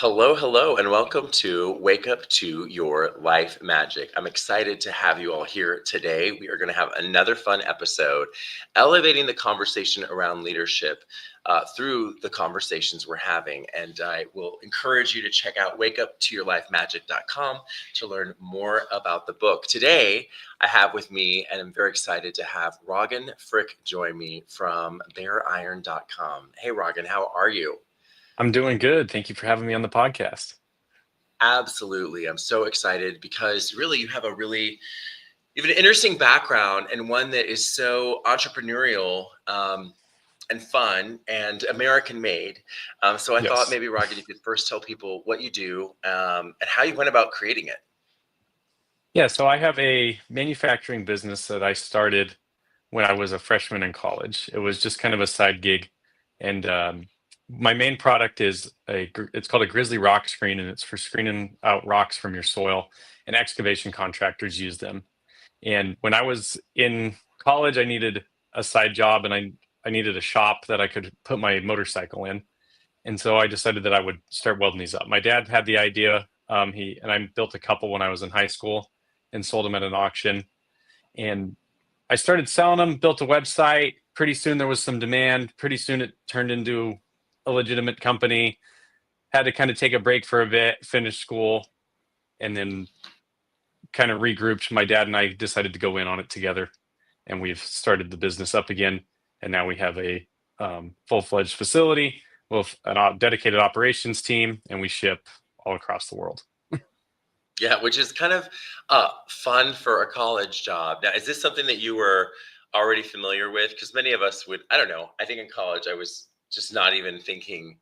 Hello, hello, and welcome to Wake Up to Your Life Magic. I'm excited to have you all here today. We are going to have another fun episode, elevating the conversation around leadership through the conversations we're having. And I will encourage you to check out wakeuptoyourlifemagic.com to learn more about the book. Today, I have with me, and I'm very excited to have Roggen Frick join me from beariron.com. Hey, Roggen, how are you? I'm doing good. Thank you for having me on the podcast. Absolutely. I'm so excited because really you have an interesting background and one that is so entrepreneurial and fun and American made. So I thought Yes. maybe, Rocket, you could first tell people what you do and how you went about creating it. Yeah, so I have a manufacturing business that I started when I was a freshman in college. It was just kind of a side gig. And my main product is it's called a Grizzly rock screen, and it's for screening out rocks from your soil. And excavation contractors use them. And when I was in college, I needed a side job, and I needed a shop that I could put my motorcycle in. And so I decided that I would start welding these up. My dad had the idea. I built a couple when I was in high school and sold them at an auction. And I started selling them, built a website. Pretty soon there was some demand. Pretty soon it turned into a legitimate company. Had to kind of take a break for a bit, finish school, and then kind of regrouped. My dad and I decided to go in on it together, and we've started the business up again. And now we have a full-fledged facility with a dedicated operations team, and we ship all across the world. Yeah, which is kind of fun for a college job. Now, is this something that you were already familiar with? Because many of us would, I don't know, I think in college I was just not even thinking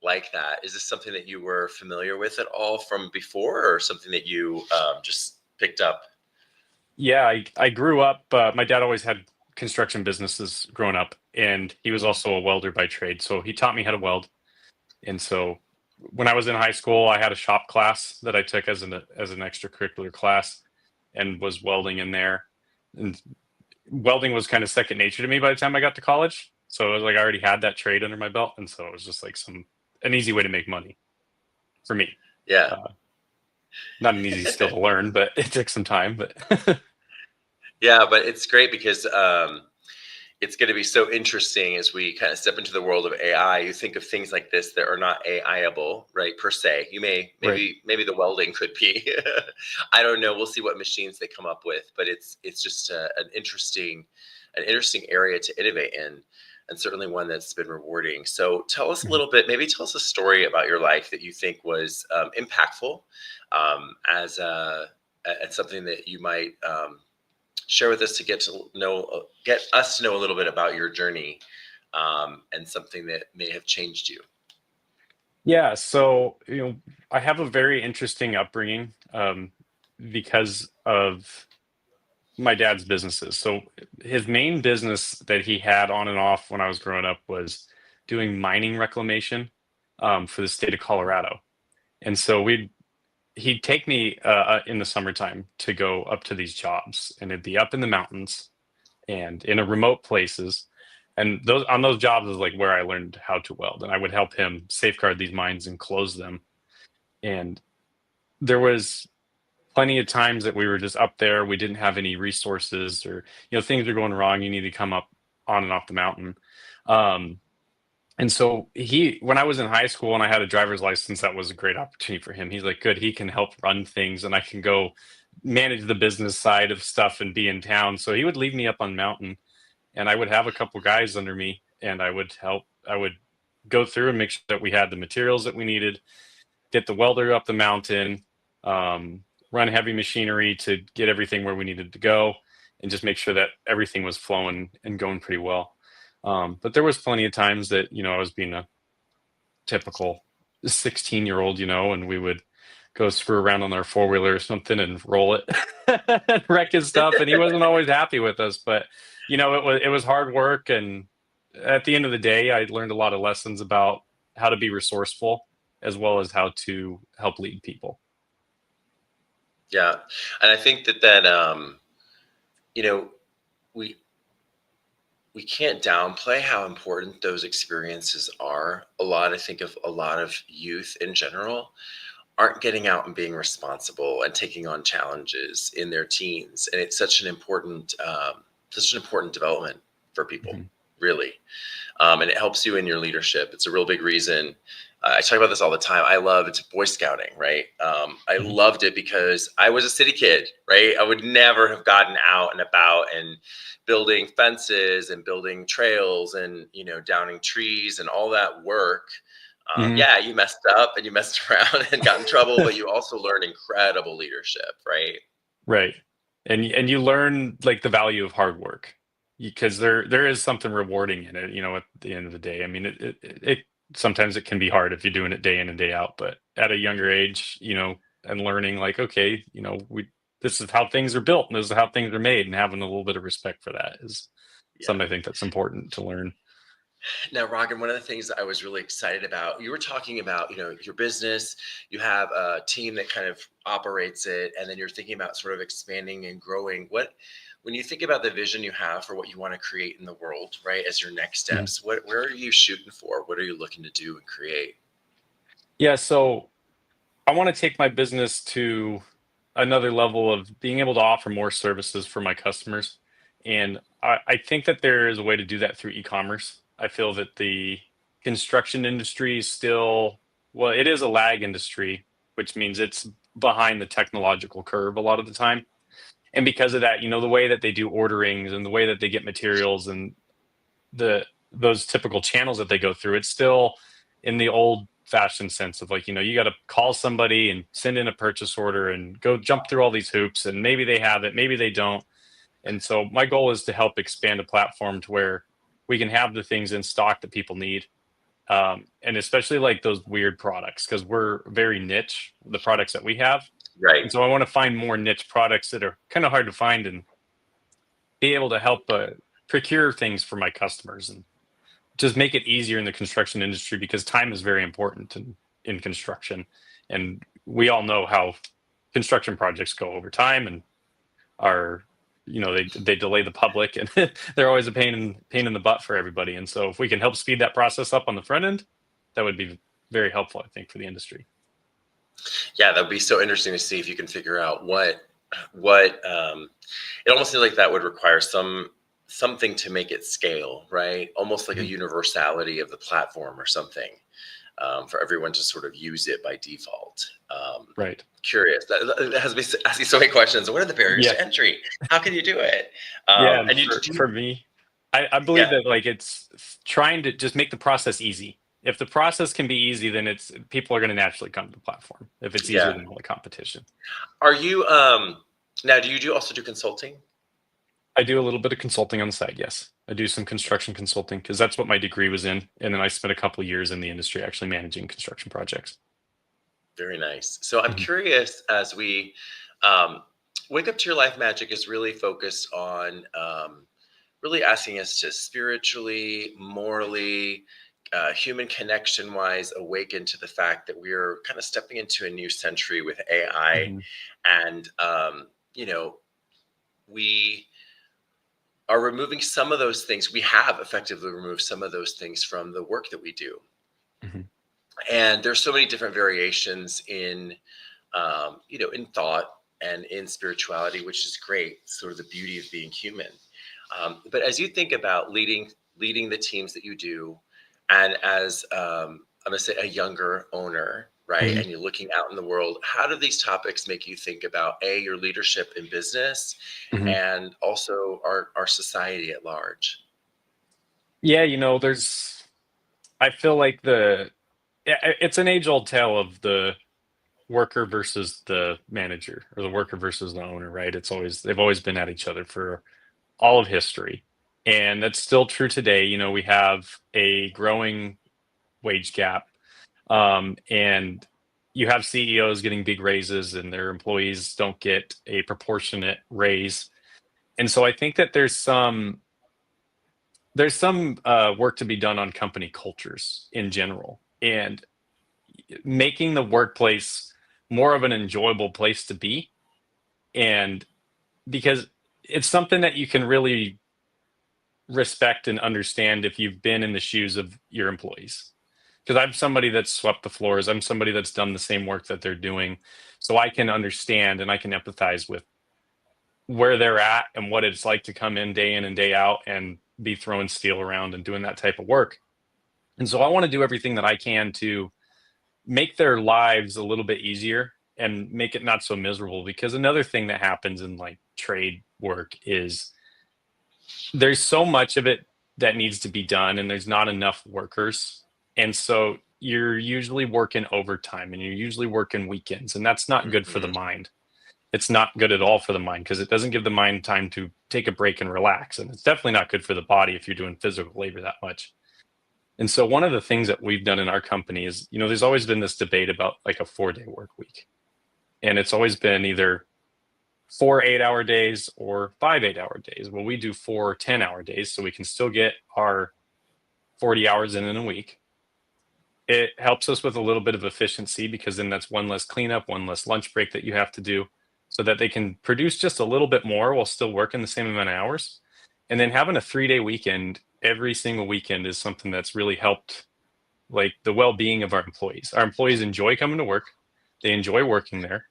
like that. Is this something that you were familiar with at all from before or something that you just picked up? Yeah, I grew up. My dad always had construction businesses growing up, and he was also a welder by trade. So he taught me how to weld. And so when I was in high school, I had a shop class that I took as an extracurricular class, and was welding in there. And welding was kind of second nature to me by the time I got to college. So it was like I already had that trade under my belt, and so it was just like an easy way to make money for me. Yeah. Uh, Not an easy skill to learn, but it took some time. But Yeah, but it's great because it's going to be so interesting as we kind of step into the world of AI. You think of things like this that are not AIable, right? Per se, you may right. maybe the welding could be. I don't know. We'll see what machines they come up with, but it's just an interesting area to innovate in, and certainly one that's been rewarding. So tell us a Mhm. little bit. Maybe tell us a story about your life that you think was impactful as and something that you might share with us to get us to know a little bit about your journey and something that may have changed you. Yeah, so I have a very interesting upbringing because of my dad's businesses. So his main business that he had on and off when I was growing up was doing mining reclamation for the state of Colorado. And so he'd take me in the summertime to go up to these jobs, and it'd be up in the mountains and in a remote places. And those jobs is like where I learned how to weld, and I would help him safeguard these mines and close them. And there was plenty of times that we were just up there. We didn't have any resources, or things are going wrong. You need to come up on and off the mountain. Um, and so when I was in high school and I had a driver's license, that was a great opportunity for him. He's like, good, he can help run things, and I can go manage the business side of stuff and be in town. So he would leave me up on mountain, and I would have a couple guys under me, and I would go through and make sure that we had the materials that we needed, get the welder up the mountain, um, run heavy machinery to get everything where we needed to go, and just make sure that everything was flowing and going pretty well. But there was plenty of times that I was being a typical 16-year-old, and we would go screw around on our four-wheeler or something and roll it and wreck his stuff. And he wasn't always happy with us, but it was hard work. And at the end of the day, I learned a lot of lessons about how to be resourceful as well as how to help lead people. Yeah, and I think that you know we, we can't downplay how important those experiences are. I think of a lot of youth in general aren't getting out and being responsible and taking on challenges in their teens, and it's such an important development for people, Hmm. really. And it helps you in your leadership. It's a real big reason. I talk about this all the time. I loved Boy Scouting, right? I Hmm. loved it because I was a city kid, right? I would never have gotten out and about and building fences and building trails and downing trees and all that work. Hmm. Yeah, you messed up and you messed around and got in trouble, but you also learned incredible leadership, right? Right. And you learn like the value of hard work because there is something rewarding in it, at the end of the day. I mean, it sometimes it can be hard if you're doing it day in and day out, but at a younger age, and learning like, okay, this is how things are built and this is how things are made, and having a little bit of respect for that is Yeah. something I think that's important to learn. Now, Roggen, one of the things that I was really excited about, you were talking about, your business, you have a team that kind of operates it, and then you're thinking about sort of expanding and growing. When you think about the vision you have for what you want to create in the world, right, as your next Mhm. steps, where are you shooting for? What are you looking to do and create? Yeah, so I want to take my business to another level of being able to offer more services for my customers. And I think that there is a way to do that through e-commerce. I feel that the construction industry is still, well, it is a lag industry, which means it's behind the technological curve a lot of the time. And because of that, the way that they do orderings and the way that they get materials and the those typical channels that they go through, it's still in the old fashioned sense of like, you got to call somebody and send in a purchase order and go jump through all these hoops, and maybe they have it, maybe they don't. And so my goal is to help expand a platform to where we can have the things in stock that people need. And especially like those weird products, because we're very niche, the products that we have. Right. And so I want to find more niche products that are kind of hard to find and be able to help procure things for my customers and just make it easier in the construction industry, because time is very important in construction. And we all know how construction projects go over time and are, they delay the public, and they're always a pain in the butt for everybody. And so if we can help speed that process up on the front end, that would be very helpful, I think, for the industry. Yeah, that'd be so interesting to see if you can figure out what it almost seems like that would require something to make it scale, right? Almost like a Mhm. universality of the platform or something, for everyone to sort of use it by default. Right. Curious. That has me asking so many questions. What are the barriers Yeah. to entry? How can you do it? Yeah. And And you for do, me, I believe yeah, that like it's trying to just make the process easy. If the process can be easy, then it's people are going to naturally come to the platform if it's easier yeah. than all the competition. Are you now? Do you do also do consulting? I do a little bit of consulting on the side. Yes, I do some construction consulting because that's what my degree was in, and then I spent a couple of years in the industry actually managing construction projects. Very nice. So I'm Mhm. curious, as we um, wake up to your life magic is really focused on really asking us to spiritually, morally, human connection wise awaken to the fact that we're kind of stepping into a new century with AI. Mhm. And, you know, we are removing some of those things. We have effectively removed some of those things from the work that we do. Mhm. And there's so many different variations in thought and in spirituality, which is great. Sort of the beauty of being human. But as you think about leading the teams that you do, and as I'm going to say a younger owner, right, Mhm. and you're looking out in the world, how do these topics make you think about your leadership in business, Mhm. and also our society at large? Yeah, there's. I feel like it's an age-old tale of the worker versus the manager, or the worker versus the owner, right? They've always been at each other for all of history, and that's still true today. We have a growing wage gap, and you have CEOs getting big raises, and their employees don't get a proportionate raise. And so I think that there's some work to be done on company cultures in general, and making the workplace more of an enjoyable place to be. And because it's something that you can really respect and understand if you've been in the shoes of your employees. Because I'm somebody that's swept the floors. I'm somebody that's done the same work that they're doing. So I can understand and I can empathize with where they're at and what it's like to come in and day out and be throwing steel around and doing that type of work. And so I want to do everything that I can to make their lives a little bit easier and make it not so miserable. Because another thing that happens in like trade work is there's so much of it that needs to be done and there's not enough workers. And so you're usually working overtime and you're usually working weekends, and that's not good for the Mhm. mind. It's not good at all for the mind because it doesn't give the mind time to take a break and relax. And it's definitely not good for the body if you're doing physical labor that much. And so one of the things that we've done in our company is, there's always been this debate about like a 4-day work week. And it's always been either 4 8-hour days or 5 8-hour days. Well, we do 4 10-hour days so we can still get our 40 hours in a week. It helps us with a little bit of efficiency because then that's one less cleanup, one less lunch break that you have to do so that they can produce just a little bit more while still working the same amount of hours. And then having a 3-day weekend every single weekend is something that's really helped like the well-being of our employees. Our employees enjoy coming to work. They enjoy working there.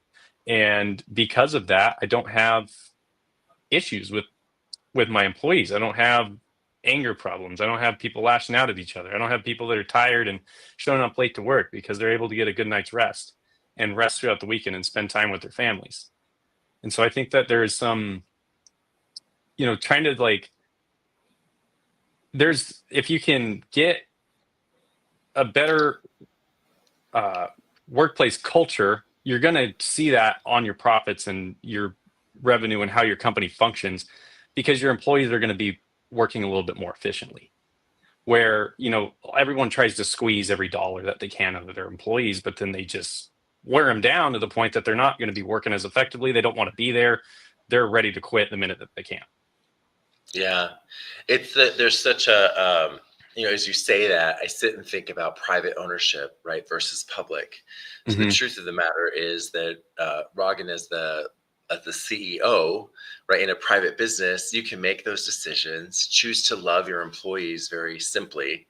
And because of that, I don't have issues with my employees. I don't have anger problems. I don't have people lashing out at each other. I don't have people that are tired and showing up late to work because they're able to get a good night's rest and rest throughout the weekend and spend time with their families. And so I think that there is some, trying to like, if you can get a better workplace culture, you're going to see that on your profits and your revenue and how your company functions because your employees are going to be working a little bit more efficiently. Where, everyone tries to squeeze every dollar that they can out of their employees, but then they just wear them down to the point that they're not going to be working as effectively. They don't want to be there. They're ready to quit the minute that they can. Yeah, it's that there's such a as you say that, I sit and think about private ownership, right, versus public. So the Mm-hmm. truth of the matter is that Roggen is the CEO, right, in a private business. You can make those decisions, choose to love your employees very simply,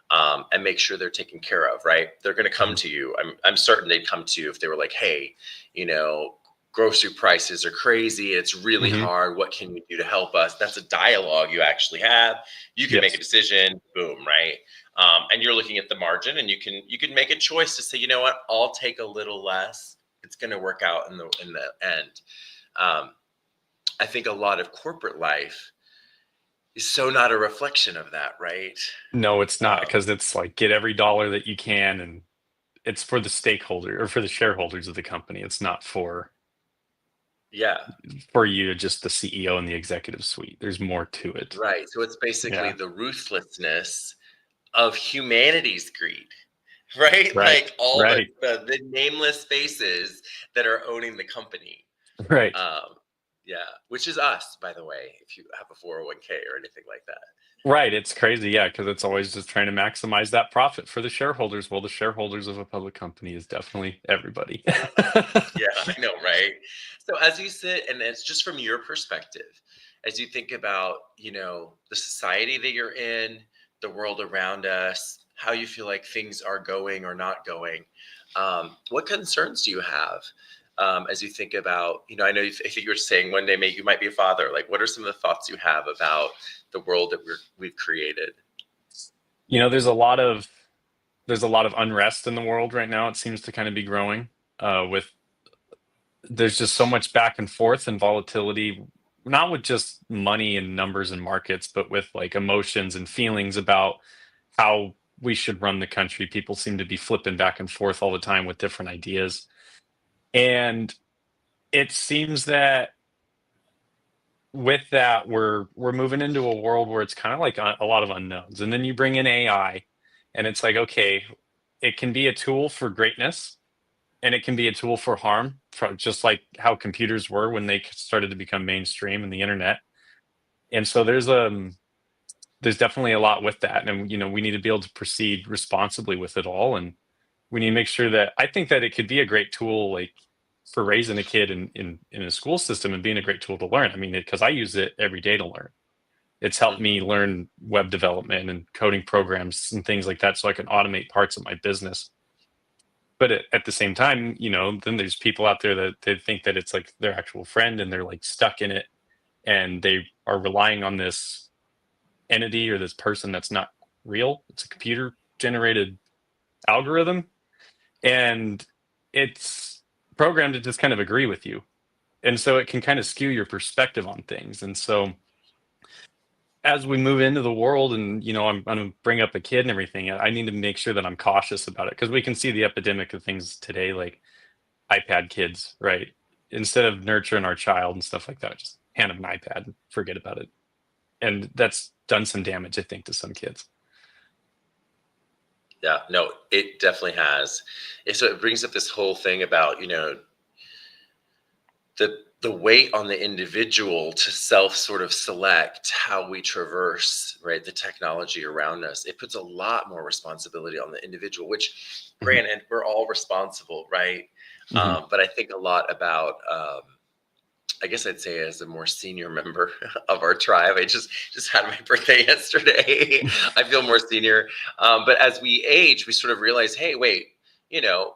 and make sure they're taken care of, right? They're going to come Mm-hmm. to you. I'm certain they'd come to you if they were like, hey, you know, grocery prices are crazy. It's really Mm-hmm. hard. What can you do to help us? That's a dialogue you actually have. You can make a Yes. decision. Boom, right? And you're looking at the margin, and you can make a choice to say, you know what, I'll take a little less. It's going to work out in the end. Um, I think a lot of corporate life is so not a reflection of that, right? No, it's not Um, because it's like get every dollar that you can, and it's for the stakeholder or for the shareholders of the company. It's not yeah, for you, just the CEO and the executive suite. There's more to it. right. So it's basically Yeah. the ruthlessness of humanity's greed, right? Right. Like all the, Right. the nameless faces that are owning the company. Right. Um, yeah, which is us, by the way, if you have a 401k or anything like that. Right. It's crazy. Yeah. Because it's always just trying to maximize that profit for the shareholders. Well, the shareholders of a public company is definitely everybody. Yeah, I know, right? So as you sit, and it's just from your perspective, as you think about, the society that you're in, the world around us, how you feel like things are going or not going, what concerns do you have as you think about, I know I think you were saying one day maybe you might be a father. Like, what are some of the thoughts you have about the world that we've created? There's a lot of unrest in the world right now. It seems to kind of be growing. With There's just so much back and forth and volatility, not with just money and numbers and markets, but with like emotions and feelings about how we should run the country. People seem to be flipping back and forth all the time with different ideas. And it seems that with that, we're moving into a world where it's kind of like a lot of unknowns. And then you bring in AI, and it's like, okay, it can be a tool for greatness, and it can be a tool for harm, just like how computers were when they started to become mainstream and the internet. And so there's definitely a lot with that, and we need to be able to proceed responsibly with it all, and we need to make sure that I think that it could be a great tool, like for raising a kid in a school system and being a great tool to learn. I mean, because I use it every day to learn. It's helped me learn web development and coding programs and things like that so I can automate parts of my business. But at the same time, then there's people out there that they think that it's like their actual friend and they're like stuck in it and they are relying on this entity or this person that's not real. It's a computer generated algorithm and it's programmed to just kind of agree with you. And so it can kind of skew your perspective on things. And so as we move into the world and, I'm going to bring up a kid and everything, I need to make sure that I'm cautious about it because we can see the epidemic of things today, like iPad kids, right? Instead of nurturing our child and stuff like that, just hand them an iPad and forget about it. And that's done some damage, I think, to some kids. Yeah, no, it definitely has. So it brings up this whole thing about, the weight on the individual to sort of select how we traverse, right, the technology around us. It puts a lot more responsibility on the individual, which granted, we're all responsible, right? But I think a lot about, I guess I'd say as a more senior member of our tribe, I just had my birthday yesterday. I feel more senior. But as we age, we sort of realize, hey, wait,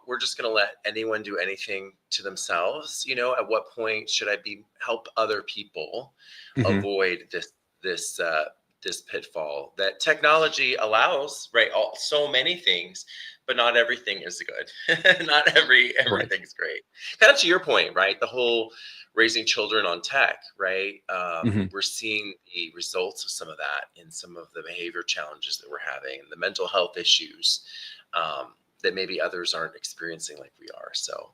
we're just going to let anyone do anything to themselves. At what point should I help other people avoid this pitfall that technology allows, right? So many things, but not everything is good. Not everything's great. Kind of to your point, right? The whole raising children on tech, right? We're seeing the results of some of that in some of the behavior challenges that we're having and the mental health issues that maybe others aren't experiencing like we are. So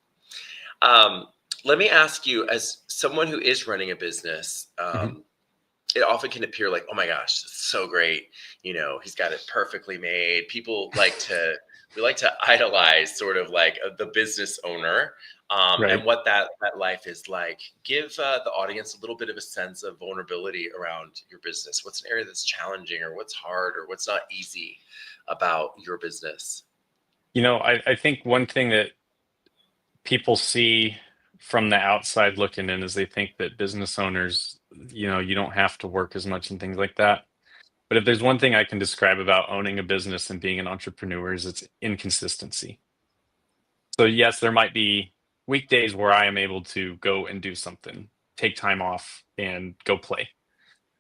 let me ask you, as someone who is running a business, it often can appear like, oh my gosh, it's so great. He's got it perfectly made. People we like to idolize sort of like the business owner and what that life is like. Give the audience a little bit of a sense of vulnerability around your business. What's an area that's challenging or what's hard or what's not easy about your business? I think one thing that people see from the outside looking in is they think that business owners, you don't have to work as much and things like that. But if there's one thing I can describe about owning a business and being an entrepreneur is it's inconsistency. So yes, there might be weekdays where I am able to go and do something, take time off and go play.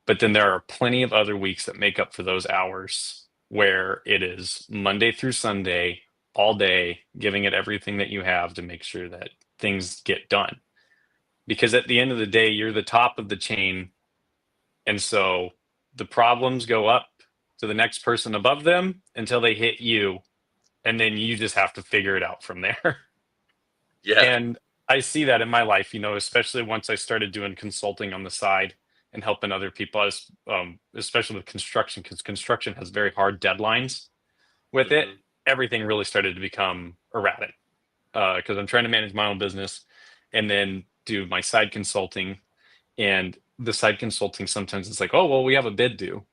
But then there are plenty of other weeks that make up for those hours where it is Monday through Sunday, all day, giving it everything that you have to make sure that things get done. Because at the end of the day, you're the top of the chain. And so the problems go up to the next person above them until they hit you. And then you just have to figure it out from there. Yeah. And I see that in my life, especially once I started doing consulting on the side and helping other people, especially with construction, because construction has very hard deadlines with it. Everything really started to become erratic because I'm trying to manage my own business and then do my side consulting. And the side consulting, sometimes it's like, oh, well, we have a bid due.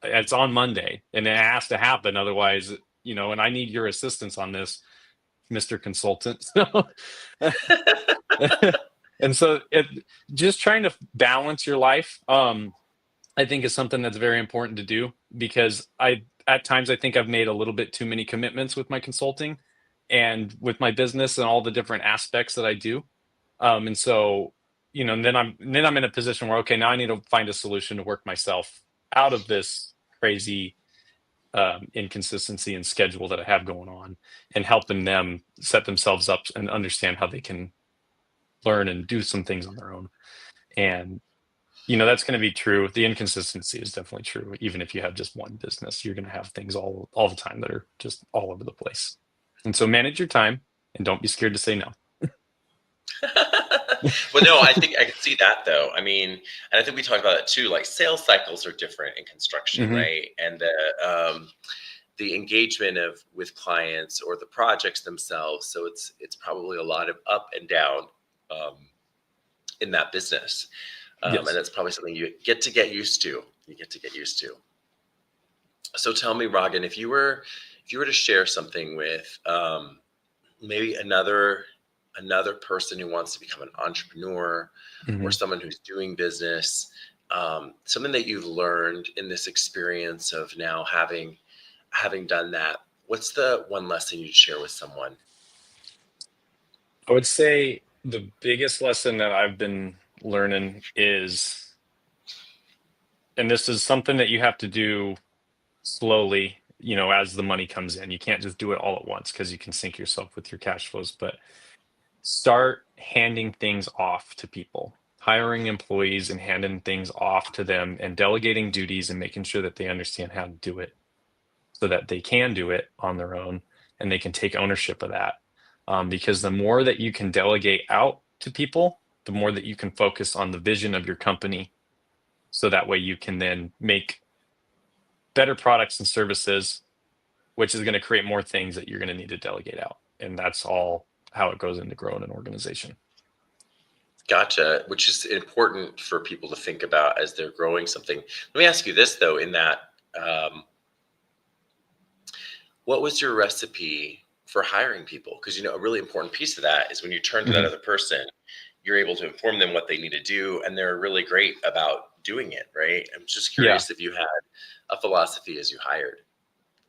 It's on Monday and it has to happen. Otherwise, and I need your assistance on this, Mr. Consultant. And so just trying to balance your life, I think is something that's very important to do because at times I think I've made a little bit too many commitments with my consulting and with my business and all the different aspects that I do. And so, then I'm in a position where, okay, now I need to find a solution to work myself out of this crazy inconsistency and schedule that I have going on and helping them set themselves up and understand how they can learn and do some things on their own. And, that's going to be true. The inconsistency is definitely true. Even if you have just one business, you're going to have things all the time that are just all over the place. And so manage your time and don't be scared to say no. Well, no, I think I can see that though. I mean, and I think we talked about it too. Like sales cycles are different in construction, right? And the engagement with clients or the projects themselves. So it's probably a lot of up and down in that business, and that's probably something you get to get used to. So tell me, Roggen, if you were to share something with maybe another person who wants to become an entrepreneur or someone who's doing business, something that you've learned in this experience of now having done that. What's the one lesson you'd share with someone? I would say the biggest lesson that I've been learning is, and this is something that you have to do slowly, as the money comes in. You can't just do it all at once because you can sink yourself with your cash flows, but start handing things off to people, hiring employees and handing things off to them and delegating duties and making sure that they understand how to do it so that they can do it on their own and they can take ownership of that. Because the more that you can delegate out to people, the more that you can focus on the vision of your company. So that way you can then make better products and services, which is going to create more things that you're going to need to delegate out. And that's all how it goes into growing an organization. Gotcha, which is important for people to think about as they're growing something. Let me ask you this though, in that, um, what was your recipe for hiring people? Because a really important piece of that is when you turn to that Mhm. other person, you're able to inform them what they need to do, and they're really great about doing it, right? I'm just Yeah. curious if you had a philosophy as you hired.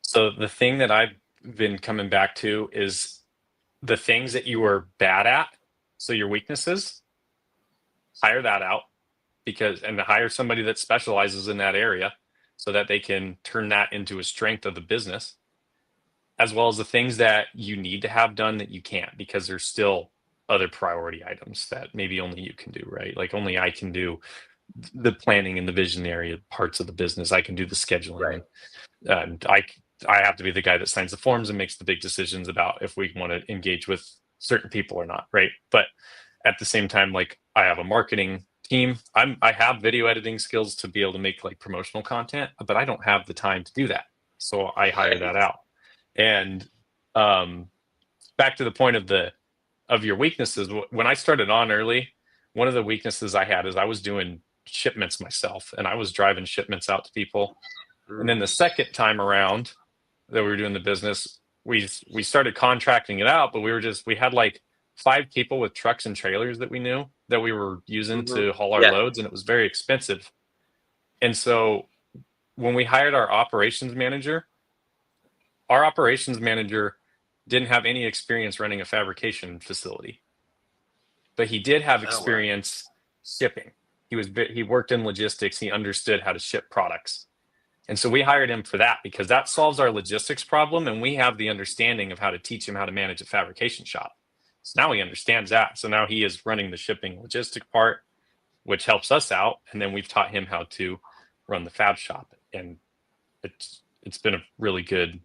So the thing that I've been coming back to is the things that you are bad at. So your weaknesses, hire that out and to hire somebody that specializes in that area so that they can turn that into a strength of the business, as well as the things that you need to have done that you can't because there's still other priority items that maybe only you can do, right? Like only I can do the planning and the visionary parts of the business. I can do the scheduling, Right. and I have to be the guy that signs the forms and makes the big decisions about if we want to engage with certain people or not, right? But at the same time, like I have a marketing team. I have video editing skills to be able to make like promotional content, but I don't have the time to do that. So I hire that Right. out. And um, back to the point of your weaknesses, when I started on early, one of the weaknesses I had is I was doing shipments myself and I was driving shipments out to people. And then the Mm, second time around that we were doing the business, we started contracting it out, but we had like 5 people with trucks and trailers that we knew that we were using mhm. to haul our Yeah. loads, and it was very expensive. And so when we hired our operations manager didn't have any experience running a fabrication facility, but he did have Oh, wow. experience shipping. He worked in logistics. He understood how to ship products. And so we hired him for that because that solves our logistics problem. And we have the understanding of how to teach him how to manage a fabrication shop. So now he understands that. So now he is running the shipping logistic part, which helps us out. And then we've taught him how to run the fab shop. And it's been a really good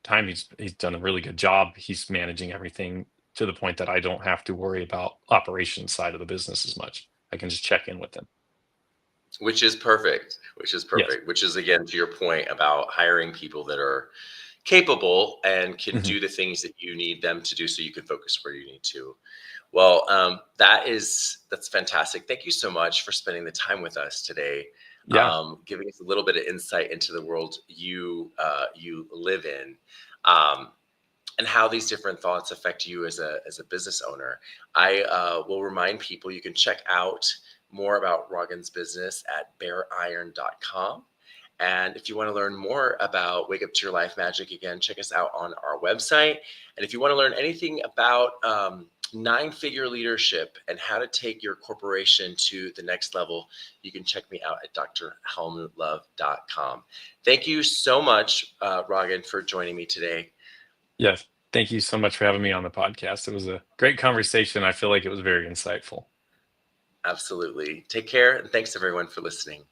time. He's done a really good job. He's managing everything to the point that I don't have to worry about operations side of the business as much. I can just check in with them. Which is perfect. Which is Yes. perfect. Which is again to your point about hiring people that are capable and can Mhm. do the things that you need them to do so you can focus where you need to. Well, that's fantastic. Thank you so much for spending the time with us today, Yeah. giving us a little bit of insight into the world you live in, um, and how these different thoughts affect you as a business owner. I will remind people you can check out more about Roggen's business at beariron.com. And if you want to learn more about Wake Up to Your Life Magic, again, check us out on our website. And if you want to learn anything about 9-figure leadership and how to take your corporation to the next level, you can check me out at drhelmutlove.com. Thank you so much, Roggen, for joining me today. Yes. Thank you so much for having me on the podcast. It was a great conversation. I feel like it was very insightful. Absolutely. Take care. And thanks, everyone, for listening.